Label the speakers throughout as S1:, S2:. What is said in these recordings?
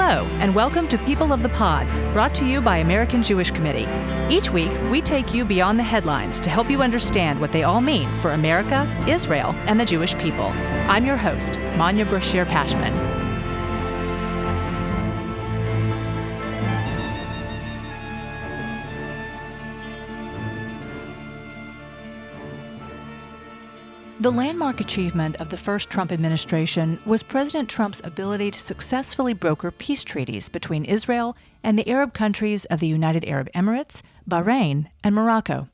S1: Hello, and welcome to People of the Pod, brought to you by American Jewish Committee. Each week, we take you beyond the headlines to help you understand what they all mean for America, Israel, and the Jewish people. I'm your host, Manya Brashear-Pashman. The landmark achievement of the first Trump administration was President Trump's ability to successfully broker peace treaties between Israel and the Arab countries of the United Arab Emirates, Bahrain, and Morocco.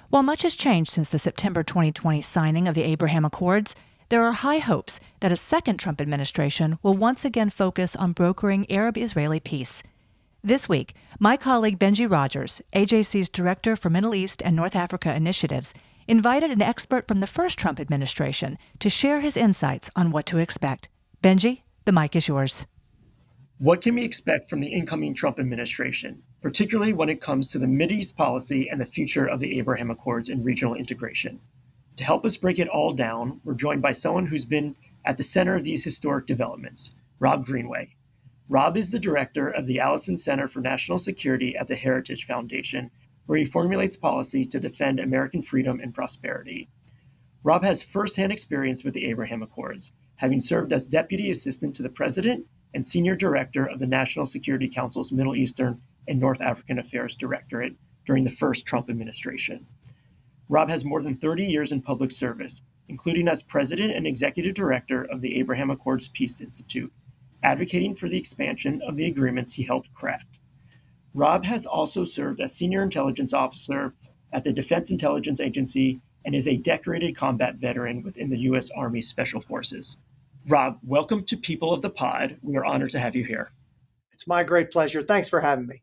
S1: While much has changed since the September 2020 signing of the Abraham Accords, there are high hopes that a second Trump administration will once again focus on brokering Arab-Israeli peace. This week, my colleague Benjy Rogers, AJC's Director for Middle East and North Africa Initiatives, invited an expert from the first Trump administration to share his insights on what to expect. Benjy, the mic is yours.
S2: What can we expect from the incoming Trump administration, particularly when it comes to the Mideast policy and the future of the Abraham Accords and regional integration? To help us break it all down, we're joined by someone who's been at the center of these historic developments, Rob Greenway. Rob is the director of the Allison Center for National Security at the Heritage Foundation, where he formulates policy to defend American freedom and prosperity. Rob has firsthand experience with the Abraham Accords, having served as Deputy Assistant to the President and Senior Director of the National Security Council's Middle Eastern and North African Affairs Directorate during the first Trump administration. Rob has more than 30 years in public service, including as President and Executive Director of the Abraham Accords Peace Institute, advocating for the expansion of the agreements he helped craft. Rob has also served as Senior Intelligence Officer at the Defense Intelligence Agency and is a decorated combat veteran within the U.S. Army Special Forces. Rob, welcome to People of the Pod. We are honored to have you here.
S3: It's my great pleasure. Thanks for having me.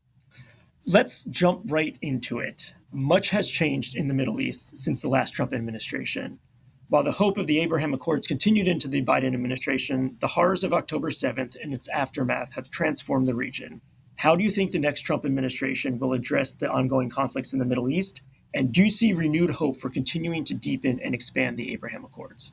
S2: Let's jump right into it. Much has changed in the Middle East since the last Trump administration. While the hope of the Abraham Accords continued into the Biden administration, the horrors of October 7th and its aftermath have transformed the region. How do you think the next Trump administration will address the ongoing conflicts in the Middle East? And do you see renewed hope for continuing to deepen and expand the Abraham Accords?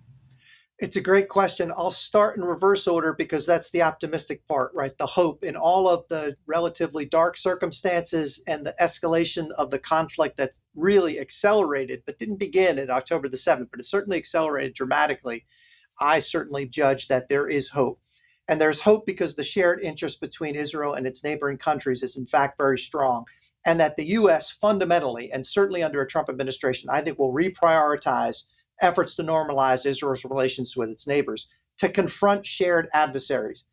S3: It's a great question. I'll start in reverse order because that's the optimistic part, right? The hope in all of the relatively dark circumstances and the escalation of the conflict that's really accelerated, but didn't begin at October the 7th, but it certainly accelerated dramatically. I certainly judge that there is hope. And there's hope because the shared interest between Israel and its neighboring countries is in fact very strong. And that the U.S. fundamentally, and certainly under a Trump administration, I think will reprioritize efforts to normalize Israel's relations with its neighbors, to confront shared adversaries,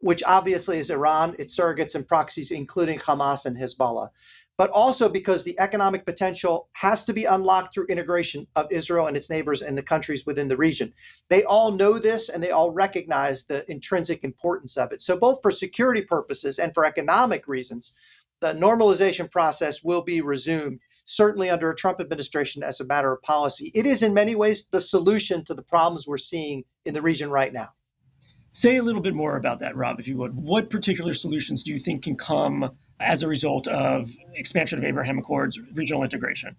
S3: which obviously is Iran, its surrogates and proxies, including Hamas and Hezbollah. But also because the economic potential has to be unlocked through integration of Israel and its neighbors and the countries within the region. They all know this and they all recognize the intrinsic importance of it. So both for security purposes and for economic reasons, the normalization process will be resumed, certainly under a Trump administration as a matter of policy. It is in many ways the solution to the problems we're seeing in the region right now.
S2: Say a little bit more about that, Rob, if you would. What particular solutions do you think can come as a result of expansion of Abraham Accords, regional integration?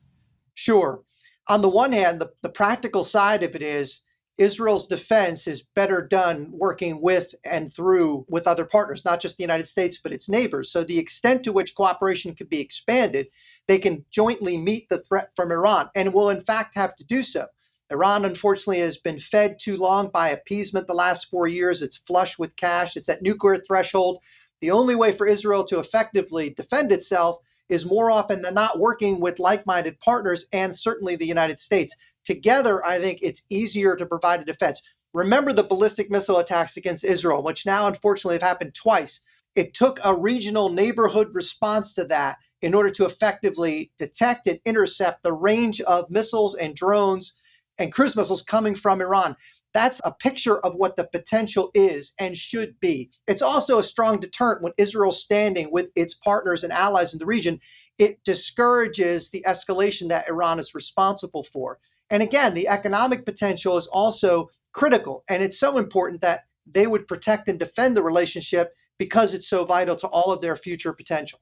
S3: Sure. On the one hand, the practical side of it is Israel's defense is better done working with and through with other partners, not just the United States, but its neighbors. So the extent to which cooperation can be expanded, they can jointly meet the threat from Iran and will in fact have to do so. Iran, unfortunately, has been fed too long by appeasement the last 4 years. It's flush with cash. It's at nuclear threshold. The only way for Israel to effectively defend itself is more often than not working with like-minded partners and certainly the United States. Together, I think it's easier to provide a defense. Remember the ballistic missile attacks against Israel, which now unfortunately have happened twice. It took a regional neighborhood response to that in order to effectively detect and intercept the range of missiles and drones and cruise missiles coming from Iran. That's a picture of what the potential is and should be. It's also a strong deterrent when Israel's standing with its partners and allies in the region. It discourages the escalation that Iran is responsible for. And again, the economic potential is also critical. And it's so important that they would protect and defend the relationship because it's so vital to all of their future potential.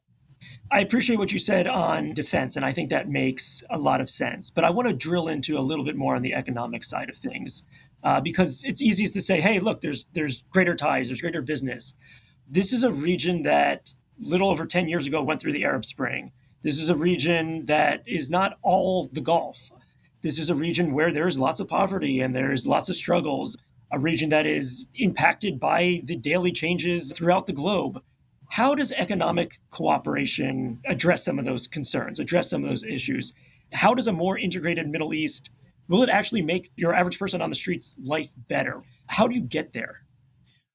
S2: I appreciate what you said on defense, and I think that makes a lot of sense. But I want to drill into a little bit more on the economic side of things, because it's easiest to say, hey, look, there's greater ties, there's greater business. This is a region that little over 10 years ago went through the Arab Spring. This is a region that is not all the Gulf. This is a region where there's lots of poverty and there's lots of struggles, a region that is impacted by the daily changes throughout the globe. How does economic cooperation address some of those concerns, address some of those issues? How does a more integrated Middle East, will it actually make your average person on the streets life better? How do you get there?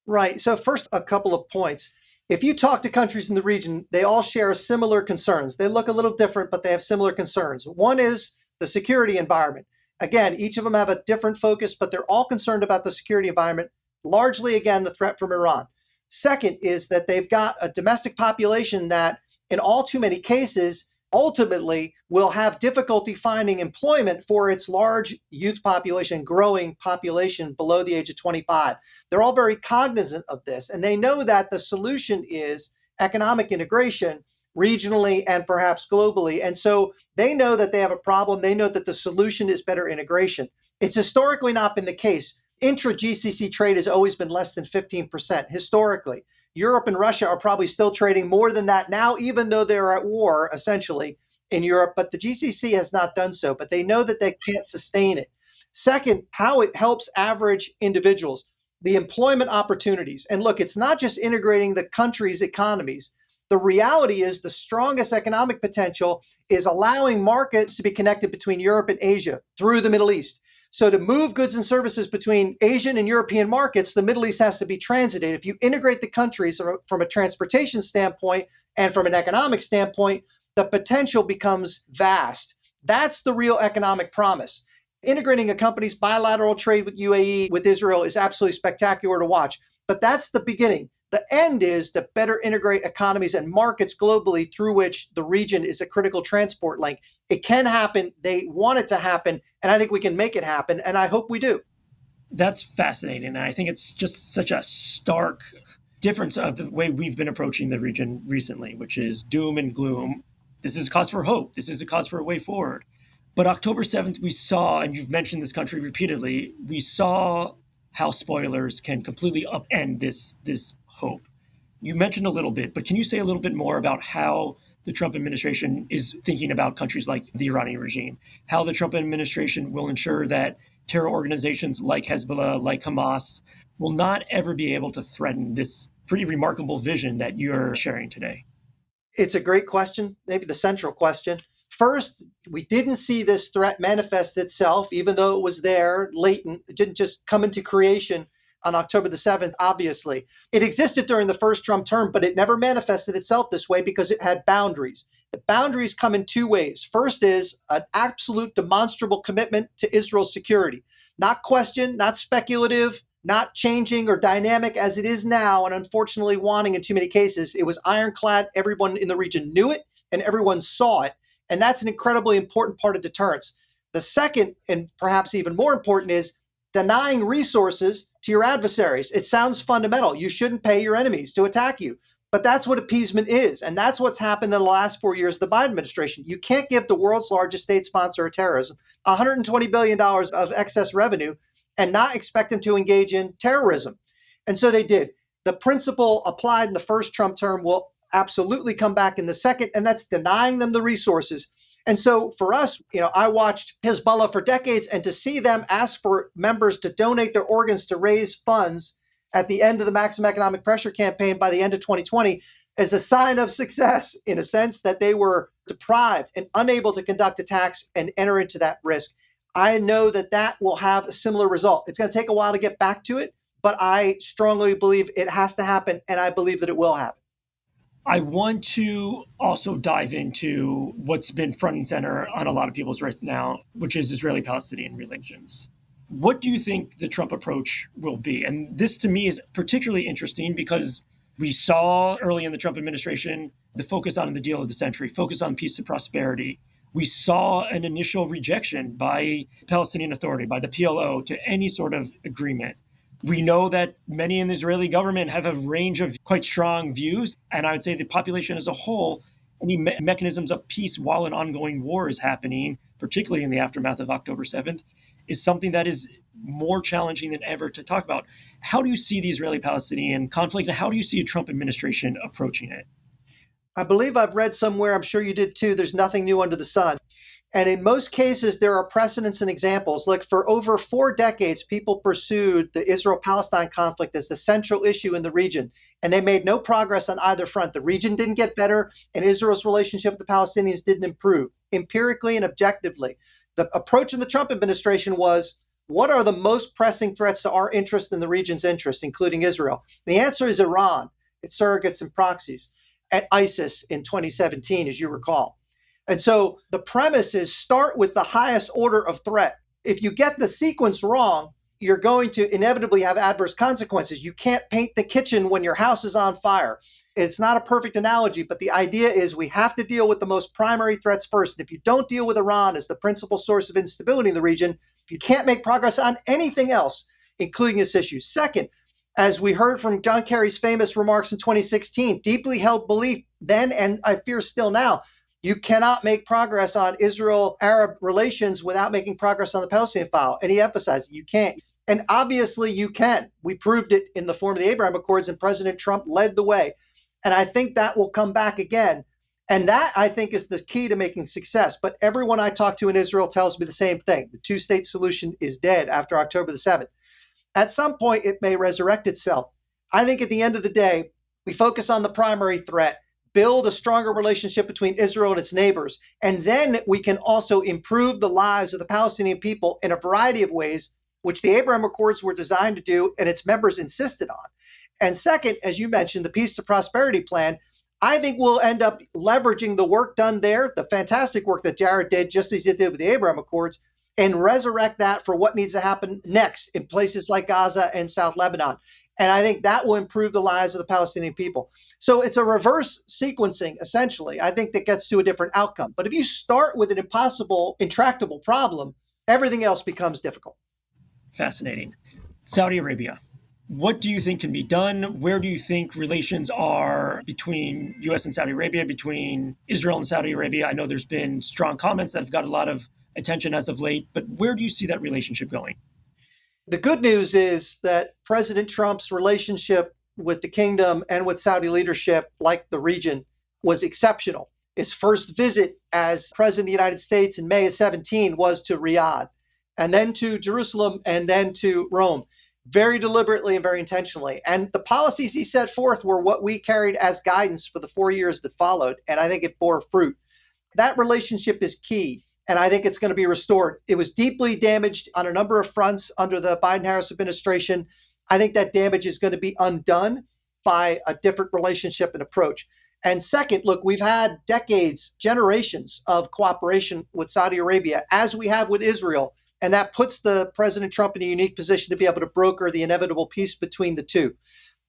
S3: Right. So first, a couple of points. If you talk to countries in the region, they all share similar concerns. They look a little different, but they have similar concerns. One is the security environment. Again, each of them have a different focus, but they're all concerned about the security environment, largely, again, the threat from Iran. Second is that they've got a domestic population that, in all too many cases, ultimately will have difficulty finding employment for its large youth population, growing population below the age of 25. They're all very cognizant of this, and they know that the solution is economic integration regionally and perhaps globally. And so they know that they have a problem. They know that the solution is better integration. It's historically not been the case. Intra-GCC trade has always been less than 15% historically. Europe and Russia are probably still trading more than that now, even though they're at war, essentially, in Europe. But the GCC has not done so, but they know that they can't sustain it. Second, how it helps average individuals, the employment opportunities. And look, it's not just integrating the country's economies. The reality is the strongest economic potential is allowing markets to be connected between Europe and Asia through the Middle East. So to move goods and services between Asian and European markets, the Middle East has to be transited. If you integrate the countries from a transportation standpoint and from an economic standpoint, the potential becomes vast. That's the real economic promise. Integrating a company's bilateral trade with UAE, with Israel, is absolutely spectacular to watch. But that's the beginning. The end is to better integrate economies and markets globally through which the region is a critical transport link. It can happen. They want it to happen. And I think we can make it happen. And I hope we do.
S2: That's fascinating. And I think it's just such a stark difference of the way we've been approaching the region recently, which is doom and gloom. This is a cause for hope. This is a cause for a way forward. But October 7th, we saw, and you've mentioned this country repeatedly, we saw how spoilers can completely upend this hope. You mentioned a little bit, but can you say a little bit more about how the Trump administration is thinking about countries like the Iranian regime, how the Trump administration will ensure that terror organizations like Hezbollah, like Hamas, will not ever be able to threaten this pretty remarkable vision that you're sharing today?
S3: It's a great question, maybe the central question. First, we didn't see this threat manifest itself, even though it was there, latent. It didn't just come into creation on October the 7th, obviously. It existed during the first Trump term, but it never manifested itself this way because it had boundaries. The boundaries come in two ways. First is an absolute demonstrable commitment to Israel's security. Not questioned, not speculative, not changing or dynamic as it is now, and unfortunately wanting in too many cases. It was ironclad. Everyone in the region knew it, and everyone saw it. And that's an incredibly important part of deterrence. The second, and perhaps even more important, is denying resources to your adversaries. It sounds fundamental. You shouldn't pay your enemies to attack you. But that's what appeasement is. And that's what's happened in the last 4 years of the Biden administration. You can't give the world's largest state sponsor of terrorism $120 billion of excess revenue and not expect them to engage in terrorism. And so they did. The principle applied in the first Trump term will absolutely come back in the second, and that's denying them the resources. And so for us, I watched Hezbollah for decades, and to see them ask for members to donate their organs to raise funds at the end of the maximum economic pressure campaign by the end of 2020 is a sign of success, in a sense that they were deprived and unable to conduct attacks and enter into that risk. I know that that will have a similar result. It's going to take a while to get back to it, but I strongly believe it has to happen, and I believe that it will happen.
S2: I want to also dive into what's been front and center on a lot of people's right now, which is Israeli-Palestinian relations. What do you think the Trump approach will be? And this to me is particularly interesting because we saw early in the Trump administration the focus on the deal of the century, focus on peace and prosperity. We saw an initial rejection by Palestinian Authority, by the PLO, to any sort of agreement. We know that many in the Israeli government have a range of quite strong views, and I would say the population as a whole, any mechanisms of peace while an ongoing war is happening, particularly in the aftermath of October 7th, is something that is more challenging than ever to talk about. How do you see the Israeli-Palestinian conflict, and how do you see a Trump administration approaching it?
S3: I believe I've read somewhere, I'm sure you did too, there's nothing new under the sun. And in most cases, there are precedents and examples. Like for over 4 decades, people pursued the Israel-Palestine conflict as the central issue in the region, and they made no progress on either front. The region didn't get better, and Israel's relationship with the Palestinians didn't improve, empirically and objectively. The approach in the Trump administration was, what are the most pressing threats to our interest and the region's interest, including Israel? The answer is Iran, its surrogates and proxies, and ISIS in 2017, as you recall. And so the premise is start with the highest order of threat. If you get the sequence wrong, you're going to inevitably have adverse consequences. You can't paint the kitchen when your house is on fire. It's not a perfect analogy, but the idea is we have to deal with the most primary threats first. And if you don't deal with Iran as the principal source of instability in the region, you can't make progress on anything else, including this issue. Second, as we heard from John Kerry's famous remarks in 2016, deeply held belief then, and I fear still now, you cannot make progress on Israel-Arab relations without making progress on the Palestinian file. And he emphasized you can't. And obviously you can. We proved it in the form of the Abraham Accords, and President Trump led the way. And I think that will come back again. And that, I think, is the key to making success. But everyone I talk to in Israel tells me the same thing. The two-state solution is dead after October the 7th. At some point, it may resurrect itself. I think at the end of the day, we focus on the primary threat, build a stronger relationship between Israel and its neighbors, and then we can also improve the lives of the Palestinian people in a variety of ways, which the Abraham Accords were designed to do and its members insisted on. And second, as you mentioned, the Peace to Prosperity Plan, I think we'll end up leveraging the work done there, the fantastic work that Jared did, just as he did with the Abraham Accords, and resurrect that for what needs to happen next in places like Gaza and South Lebanon. And I think that will improve the lives of the Palestinian people. So it's a reverse sequencing, essentially, I think, that gets to a different outcome. But if you start with an impossible, intractable problem, everything else becomes difficult.
S2: Fascinating. Saudi Arabia. What do you think can be done? Where do you think relations are between U.S. and Saudi Arabia, between Israel and Saudi Arabia? I know there's been strong comments that have got a lot of attention as of late, but where do you see that relationship going?
S3: The good news is that President Trump's relationship with the kingdom and with Saudi leadership, like the region, was exceptional. His first visit as president of the United States in May of 17 was to Riyadh, and then to Jerusalem, and then to Rome, very deliberately and very intentionally. And the policies he set forth were what we carried as guidance for the 4 years that followed, and I think it bore fruit. That relationship is key, and I think it's going to be restored. It was deeply damaged on a number of fronts under the Biden-Harris administration. I think that damage is going to be undone by a different relationship and approach. And second, look, we've had decades, generations of cooperation with Saudi Arabia, as we have with Israel, and that puts the President Trump in a unique position to be able to broker the inevitable peace between the two.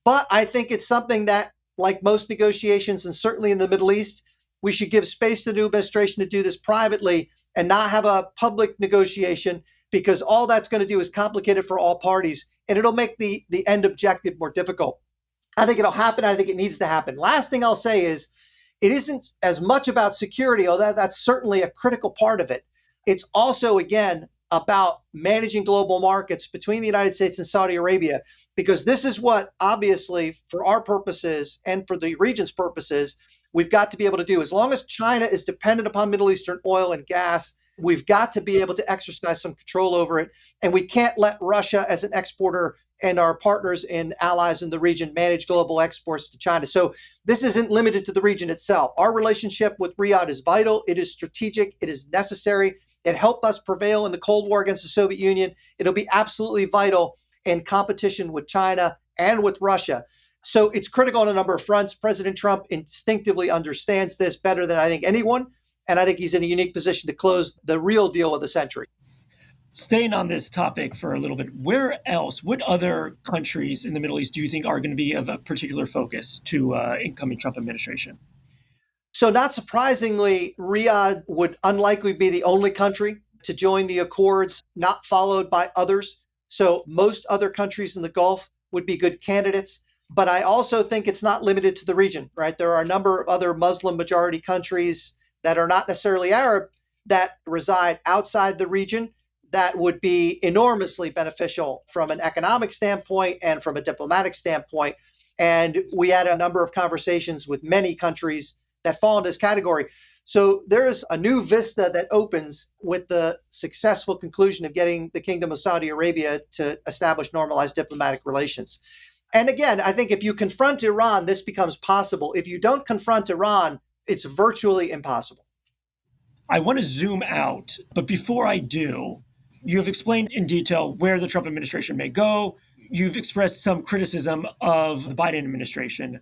S3: But I think it's something that, like most negotiations, and certainly in the Middle East, we should give space to the new administration to do this privately and not have a public negotiation, because all that's going to do is complicate it for all parties, and it'll make the end objective more difficult. I think it'll happen. I think it needs to happen. Last thing I'll say is it isn't as much about security, although that's certainly a critical part of it. It's also, again, about managing global markets between the United States and Saudi Arabia, because this is what, obviously, for our purposes and for the region's purposes, we've got to be able to do. As long as China is dependent upon Middle Eastern oil and gas, we've got to be able to exercise some control over it. And we can't let Russia as an exporter and our partners and allies in the region manage global exports to China. So this isn't limited to the region itself. Our relationship with Riyadh is vital. It is strategic. It is necessary. It helped us prevail in the Cold War against the Soviet Union. It'll be absolutely vital in competition with China and with Russia. So it's critical on a number of fronts. President Trump instinctively understands this better than I think anyone. And I think he's in a unique position to close the real deal of the century.
S2: Staying on this topic for a little bit, where else, what other countries in the Middle East do you think are going to be of a particular focus to incoming Trump administration?
S3: So not surprisingly, Riyadh would unlikely be the only country to join the Accords, not followed by others. So most other countries in the Gulf would be good candidates. But I also think it's not limited to the region, right? There are a number of other Muslim majority countries that are not necessarily Arab that reside outside the region that would be enormously beneficial from an economic standpoint and from a diplomatic standpoint. And we had a number of conversations with many countries that fall in this category. So there's a new vista that opens with the successful conclusion of getting the Kingdom of Saudi Arabia to establish normalized diplomatic relations. And again, I think if you confront Iran, this becomes possible. If you don't confront Iran, it's virtually impossible.
S2: I want to zoom out, but before I do, you have explained in detail where the Trump administration may go. You've expressed some criticism of the Biden administration.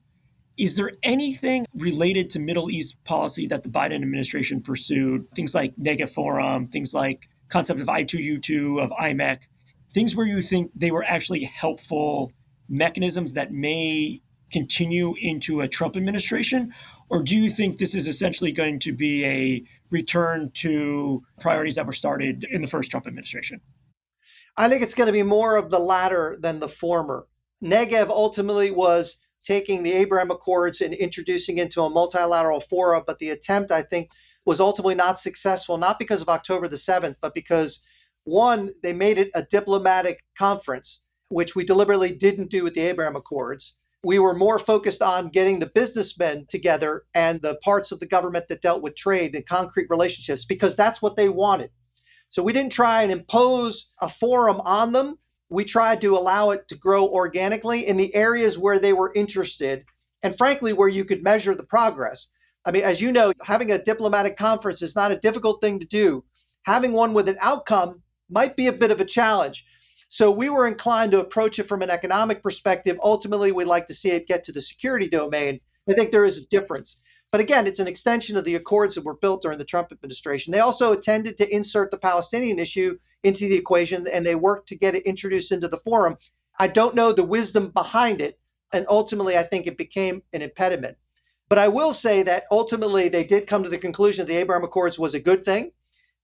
S2: Is there anything related to Middle East policy that the Biden administration pursued? Things like Nega Forum, things like concept of I2U2, of IMEC, things where you think they were actually helpful mechanisms that may continue into a Trump administration? Or do you think this is essentially going to be a return to priorities that were started in the first Trump administration?
S3: I think it's going to be more of the latter than the former. Negev ultimately was taking the Abraham Accords and introducing into a multilateral forum, but the attempt, I think, was ultimately not successful, not because of October the 7th, but because, one, they made it a diplomatic conference, which we deliberately didn't do with the Abraham Accords. We were more focused on getting the businessmen together and the parts of the government that dealt with trade and concrete relationships, because that's what they wanted. So we didn't try and impose a forum on them. We tried to allow it to grow organically in the areas where they were interested and, frankly, where you could measure the progress. I mean, as you know, having a diplomatic conference is not a difficult thing to do. Having one with an outcome might be a bit of a challenge. So we were inclined to approach it from an economic perspective. Ultimately, we'd like to see it get to the security domain. I think there is a difference. But again, it's an extension of the accords that were built during the Trump administration. They also intended to insert the Palestinian issue into the equation, and they worked to get it introduced into the forum. I don't know the wisdom behind it, and ultimately I think it became an impediment. But I will say that ultimately they did come to the conclusion that the Abraham Accords was a good thing.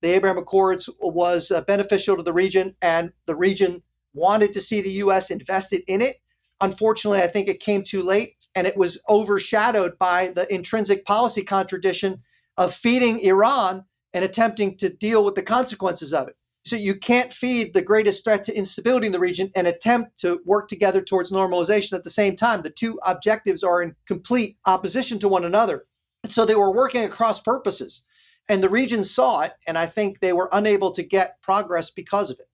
S3: The Abraham Accords was beneficial to the region, and the region wanted to see the U.S. invested in it. Unfortunately, I think it came too late, and it was overshadowed by the intrinsic policy contradiction of feeding Iran and attempting to deal with the consequences of it. So you can't feed the greatest threat to instability in the region and attempt to work together towards normalization at the same time. The two objectives are in complete opposition to one another. And so they were working across purposes. And the region saw it, and I think they were unable to get progress because of it.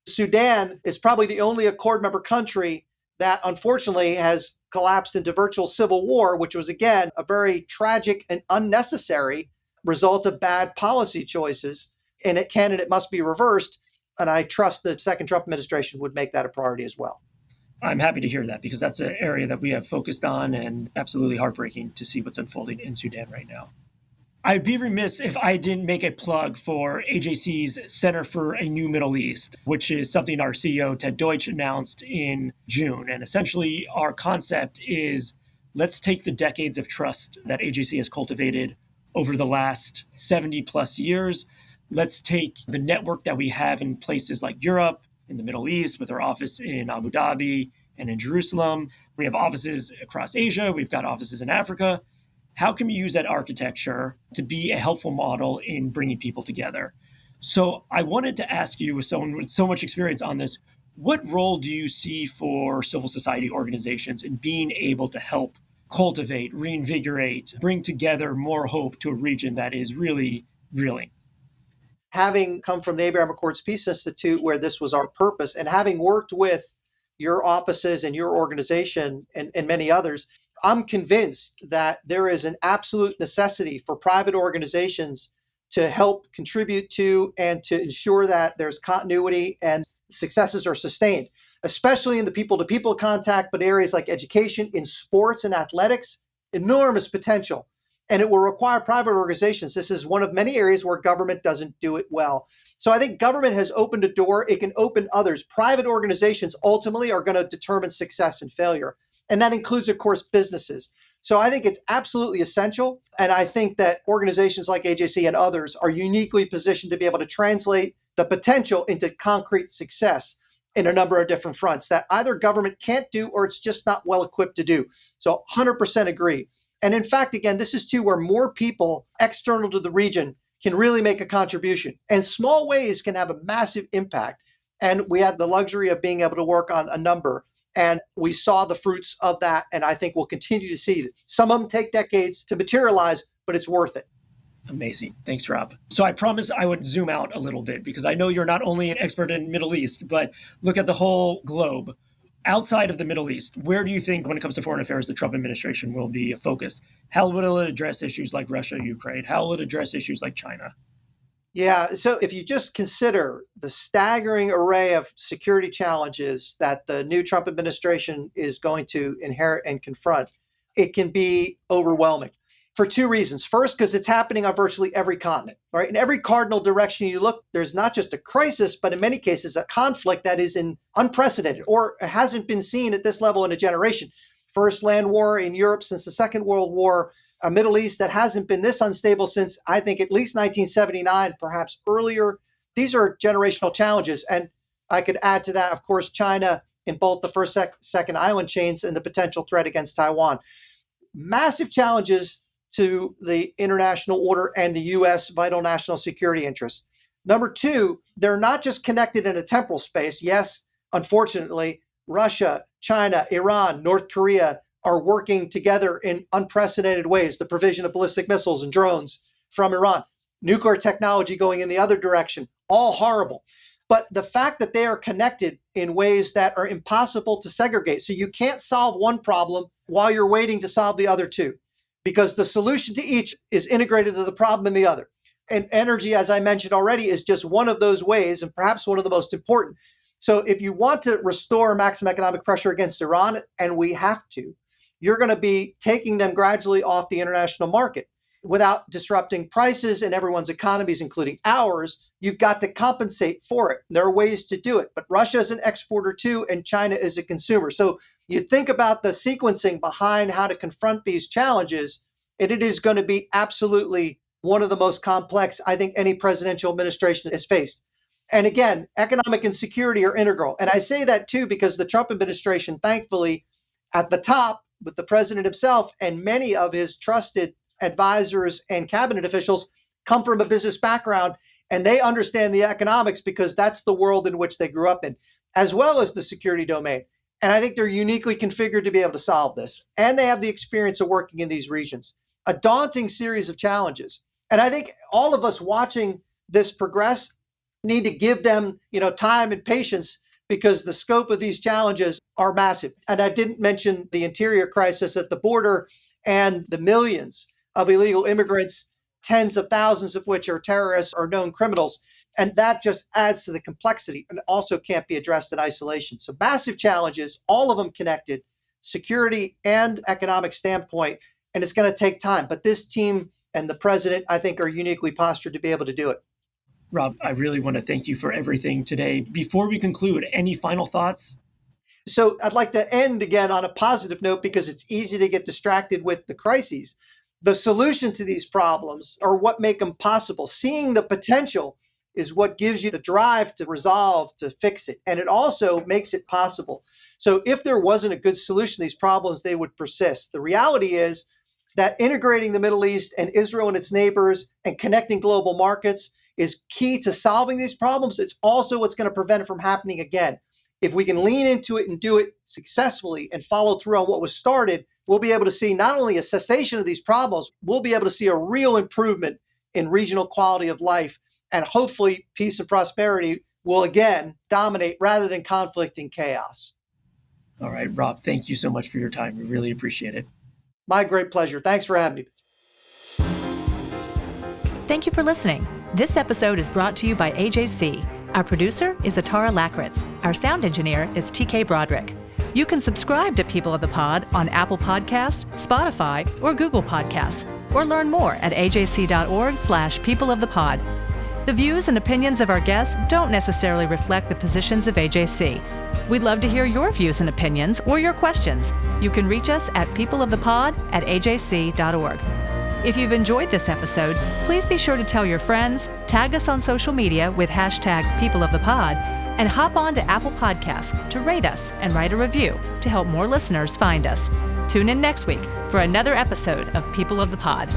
S3: Sudan is probably the only Accord member country that unfortunately has collapsed into virtual civil war, which was, again, a very tragic and unnecessary result of bad policy choices. And it can and it must be reversed. And I trust the second Trump administration would make that a priority as well.
S2: I'm happy to hear that, because that's an area that we have focused on, and absolutely heartbreaking to see what's unfolding in Sudan right now. I'd be remiss if I didn't make a plug for AJC's Center for a New Middle East, which is something our CEO, Ted Deutsch, announced in June. And essentially, our concept is, let's take the decades of trust that AJC has cultivated over the last 70 plus years. Let's take the network that we have in places like Europe, in the Middle East, with our office in Abu Dhabi and in Jerusalem. We have offices across Asia. We've got offices in Africa. How can we use that architecture to be a helpful model in bringing people together? So I wanted to ask you, with someone with so much experience on this, what role do you see for civil society organizations in being able to help cultivate, reinvigorate, bring together more hope to a region that is really reeling?
S3: Having come from the Abraham Accords Peace Institute, where this was our purpose, and having worked with your offices and your organization and many others, I'm convinced that there is an absolute necessity for private organizations to help contribute to and to ensure that there's continuity and successes are sustained, especially in the people-to-people contact, but areas like education, in sports and athletics, enormous potential. And it will require private organizations. This is one of many areas where government doesn't do it well. So I think government has opened a door. It can open others. Private organizations ultimately are going to determine success and failure. And that includes, of course, businesses. So I think it's absolutely essential. And I think that organizations like AJC and others are uniquely positioned to be able to translate the potential into concrete success in a number of different fronts that either government can't do or it's just not well equipped to do. So 100% agree. And in fact, again, this is too where more people external to the region can really make a contribution. And small ways can have a massive impact. And we had the luxury of being able to work on a number. And we saw the fruits of that. And I think we'll continue to see it. Some of them take decades to materialize, but it's worth it.
S2: Amazing. Thanks, Rob. So I promised I would zoom out a little bit because I know you're not only an expert in Middle East, but look at the whole globe. Outside of the Middle East, where do you think when it comes to foreign affairs, the Trump administration will be focused? How will it address issues like Russia, Ukraine? How will it address issues like China?
S3: Yeah, so if you just consider the staggering array of security challenges that the new Trump administration is going to inherit and confront, it can be overwhelming for two reasons. First, because it's happening on virtually every continent, right? In every cardinal direction you look, there's not just a crisis, but in many cases, a conflict that is unprecedented or hasn't been seen at this level in a generation. First land war in Europe since the Second World War, a Middle East that hasn't been this unstable since, I think, at least 1979, perhaps earlier. These are generational challenges. And I could add to that, of course, China in both the first, second island chains and the potential threat against Taiwan. Massive challenges to the international order and the U.S. vital national security interests. Number two, they're not just connected in a temporal space. Yes, unfortunately, Russia, China, Iran, North Korea are working together in unprecedented ways. The provision of ballistic missiles and drones from Iran, nuclear technology going in the other direction, all horrible. But the fact that they are connected in ways that are impossible to segregate. So you can't solve one problem while you're waiting to solve the other two, because the solution to each is integrated to the problem in the other. And energy, as I mentioned already, is just one of those ways, and perhaps one of the most important. So if you want to restore maximum economic pressure against Iran, and we have to, you're going to be taking them gradually off the international market without disrupting prices in everyone's economies, including ours. You've got to compensate for it. There are ways to do it, but Russia is an exporter too, and China is a consumer. So you think about the sequencing behind how to confront these challenges, and it is going to be absolutely one of the most complex I think any presidential administration has faced. And again, economic and security are integral. And I say that too because the Trump administration, thankfully, at the top, with the president himself and many of his trusted advisors and cabinet officials come from a business background, and they understand the economics because that's the world in which they grew up in, as well as the security domain. And I think they're uniquely configured to be able to solve this. And they have the experience of working in these regions. A daunting series of challenges. And I think all of us watching this progress need to give them, time and patience, because the scope of these challenges are massive. And I didn't mention the interior crisis at the border and the millions of illegal immigrants, tens of thousands of which are terrorists or known criminals. And that just adds to the complexity and also can't be addressed in isolation. So massive challenges, all of them connected, security and economic standpoint, and it's going to take time. But this team and the president, I think, are uniquely postured to be able to do it.
S2: Rob, I really want to thank you for everything today. Before we conclude, any final thoughts?
S3: So I'd like to end again on a positive note because it's easy to get distracted with the crises. The solution to these problems are what make them possible. Seeing the potential is what gives you the drive to resolve, to fix it. And it also makes it possible. So if there wasn't a good solution to these problems, they would persist. The reality is that integrating the Middle East and Israel and its neighbors and connecting global markets is key to solving these problems. It's also what's going to prevent it from happening again. If we can lean into it and do it successfully and follow through on what was started, we'll be able to see not only a cessation of these problems, we'll be able to see a real improvement in regional quality of life. And hopefully peace and prosperity will again dominate rather than conflict and chaos.
S2: All right, Rob, thank you so much for your time. We really appreciate it.
S3: My great pleasure. Thanks for having me.
S1: Thank you for listening. This episode is brought to you by AJC. Our producer is Atara Lakritz. Our sound engineer is TK Broderick. You can subscribe to People of the Pod on Apple Podcasts, Spotify, or Google Podcasts, or learn more at ajc.org/peopleofthepod. The views and opinions of our guests don't necessarily reflect the positions of AJC. We'd love to hear your views and opinions or your questions. You can reach us at peopleofthepod@ajc.org. If you've enjoyed this episode, please be sure to tell your friends, tag us on social media with #PeopleOfThePod, and hop on to Apple Podcasts to rate us and write a review to help more listeners find us. Tune in next week for another episode of People of the Pod.